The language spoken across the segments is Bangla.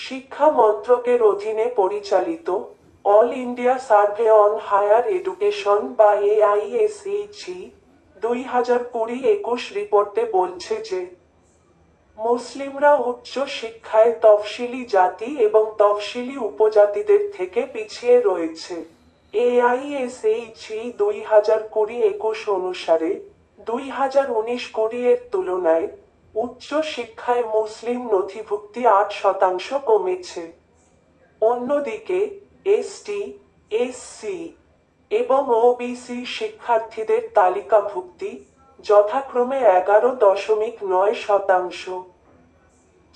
শিক্ষা মন্ত্রকের অধীনে পরিচালিত all India survey on higher education বা AISEC 2020-21 রিপোর্টে বলছে যে মুসলিমরা উচ্চ শিক্ষায় তফসিলি জাতি এবং তফসিলি উপজাতিদের থেকে পিছিয়ে রয়েছে। AISEC 2020-21 অনুসারে 2019-20 এর তুলনায় উচ্চ শিক্ষায় মুসলিম নথিভুক্তি 8% কমেছে। অন্যদিকে এসটি, এসসি এবং ওবিসি শিক্ষার্থীদের তালিকাভুক্তি যথাক্রমে 11.9%,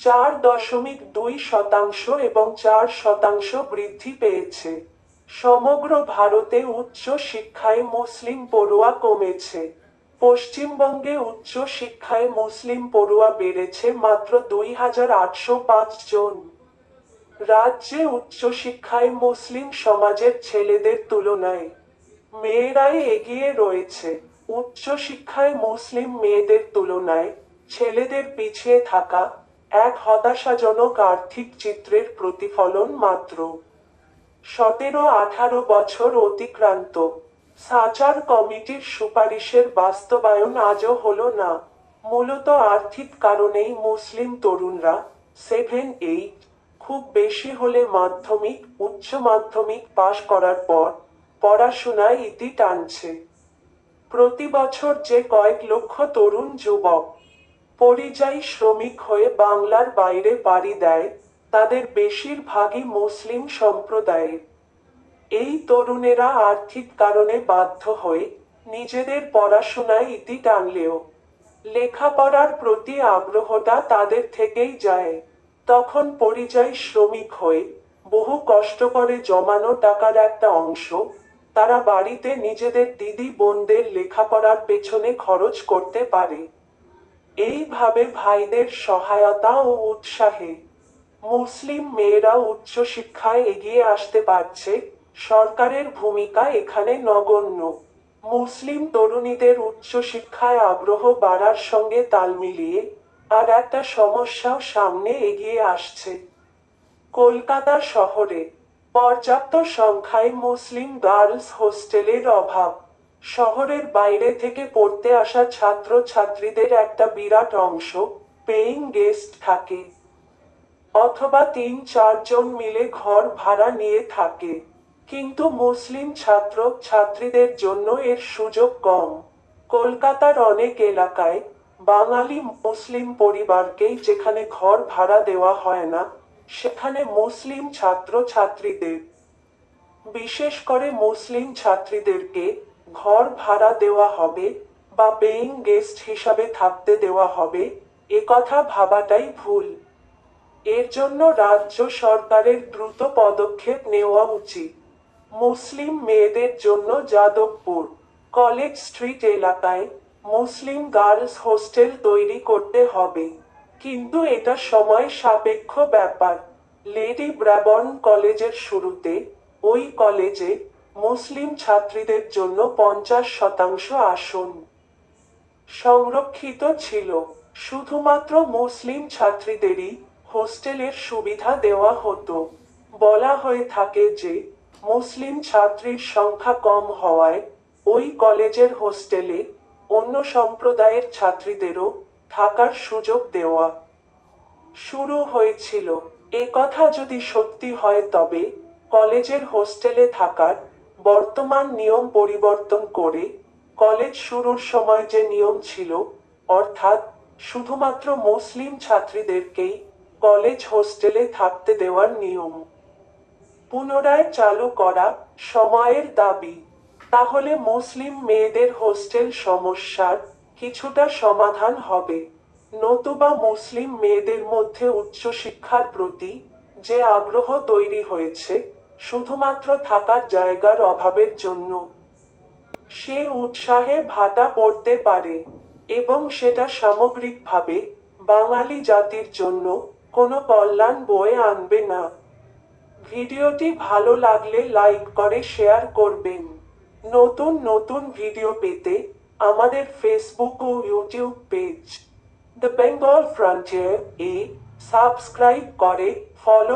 4.2% এবং 4% বৃদ্ধি পেয়েছে। সমগ্র ভারতে উচ্চ শিক্ষায় মুসলিম পড়ুয়া কমেছে। পশ্চিমবঙ্গে উচ্চ শিক্ষায় মুসলিম পড়ুয়া বেড়েছে মাত্র 2,805 জন। রাজ্যে উচ্চশিক্ষায় মুসলিম সমাজের ছেলেদের তুলনায় মেয়েরাই এগিয়ে রয়েছে। উচ্চশিক্ষায় মুসলিম মেয়েদের তুলনায় ছেলেদের পিছিয়ে থাকা এক হতাশাজনক আর্থিক চিত্রের প্রতিফলন মাত্র। 17-18 বছর অতিক্রান্ত, সাচার কমিটির সুপারিশের বাস্তবায়ন আজও হলো না। মূলত আর্থিক কারণেই মুসলিম তরুণরা 7-8, খুব বেশি হলে মাধ্যমিক, উচ্চ মাধ্যমিক পাশ করার পর পড়াশোনায় ইতি টানছে। প্রতি বছর যে কয়েক লক্ষ তরুণ যুবক পরিযায়ী শ্রমিক হয়ে বাংলার বাইরে পাড়ি দেয়, তাদের বেশিরভাগই মুসলিম সম্প্রদায়ের। এই তরুণেরা আর্থিক কারণে বাধ্য হয়ে নিজেদের পড়াশোনায় ইতি টানলেও লেখাপড়ার প্রতি আগ্রহটা তাদের থেকেই যায়। তখন পরিযায়ী শ্রমিক হয়ে বহু কষ্ট করে জমানো টাকার একটা অংশ তারা বাড়িতে নিজেদের দিদি বোনদের লেখাপড়ার পেছনে খরচ করতে পারে। এইভাবে ভাইদের সহায়তা ও উৎসাহে মুসলিম মেয়েরা উচ্চশিক্ষায় এগিয়ে আসতে পারছে। সরকারের ভূমিকা এখানে নগণ্য। মুসলিম তরুণীদের উচ্চশিক্ষায় আগ্রহ বাড়ার সঙ্গে তাল মিলিয়ে আর একটা সমস্যাও সামনে এগিয়ে আসছে। কলকাতা শহরে পর্যাপ্ত সংখ্যায় মুসলিম গার্লস হোস্টেলের অভাব। শহরের বাইরে থেকে পড়তে আসা ছাত্র ছাত্রীদের একটা বিরাট অংশ পেইং গেস্ট থাকে, অথবা 3-4 জন মিলে ঘর ভাড়া নিয়ে থাকে। কিন্তু মুসলিম ছাত্র ছাত্রীদের জন্য এর সুযোগ কম। কলকাতার অনেক এলাকায় বাঙালি মুসলিম পরিবারকেই যেখানে ঘর ভাড়া দেওয়া হয় না, সেখানে মুসলিম ছাত্র ছাত্রীদের, বিশেষ করে মুসলিম ছাত্রীদেরকে ঘর ভাড়া দেওয়া হবে বা পেইং গেস্ট হিসাবে থাকতে দেওয়া হবে, একথা ভাবাটাই ভুল। এর জন্য রাজ্য সরকারের দ্রুত পদক্ষেপ নেওয়া উচিত। মুসলিম মেয়েদের জন্য যাদবপুর কলেজ স্ট্রিট এলাকায় মুসলিম গার্লস হোস্টেল তৈরি করতে হবে, কিন্তু এটা সময় সাপেক্ষ ব্যাপার। লেডি ব্রাবর্ন কলেজের শুরুতে ওই কলেজে মুসলিম ছাত্রীদের জন্য 50% আসন সংরক্ষিত ছিল। শুধুমাত্র মুসলিম ছাত্রীদেরই হোস্টেলের সুবিধা দেওয়া হতো। বলা হয়ে থাকে যে মুসলিম ছাত্রীর সংখ্যা কম হওয়ায় ওই কলেজের হোস্টেলে অন্য সম্প্রদায়ের ছাত্রীদেরও থাকার সুযোগ দেওয়া শুরু হয়েছিল। একথা যদি সত্যি হয় তবে কলেজের হোস্টেলে থাকার বর্তমান নিয়ম পরিবর্তন করে কলেজ শুরুর সময় যে নিয়ম ছিল, অর্থাৎ শুধুমাত্র মুসলিম ছাত্রীদেরকেই কলেজ হোস্টেলে থাকতে দেওয়ার নিয়ম পুনরায় চালু করা সময়ের দাবি। তাহলে মুসলিম মেয়েদের হোস্টেল সমস্যার কিছুটা সমাধান হবে। নতুবা মুসলিম মেয়েদের মধ্যে উচ্চশিক্ষার প্রতি যে আগ্রহ তৈরি হয়েছে শুধুমাত্র থাকার জায়গার অভাবের জন্য, সে উৎসাহে ভাটা পড়তে পারে এবং সেটা সামগ্রিকভাবে বাঙালি জাতির জন্য কোনো কল্যাণ বয়ে আনবে না। ভিডিওটি ভালো লাগলে লাইক করে শেয়ার করবেন। নতুন নতুন ভিডিও পেতে আমাদের ফেসবুক ও YouTube page the Bengal frontier এ সাবস্ক্রাইব করে ফলো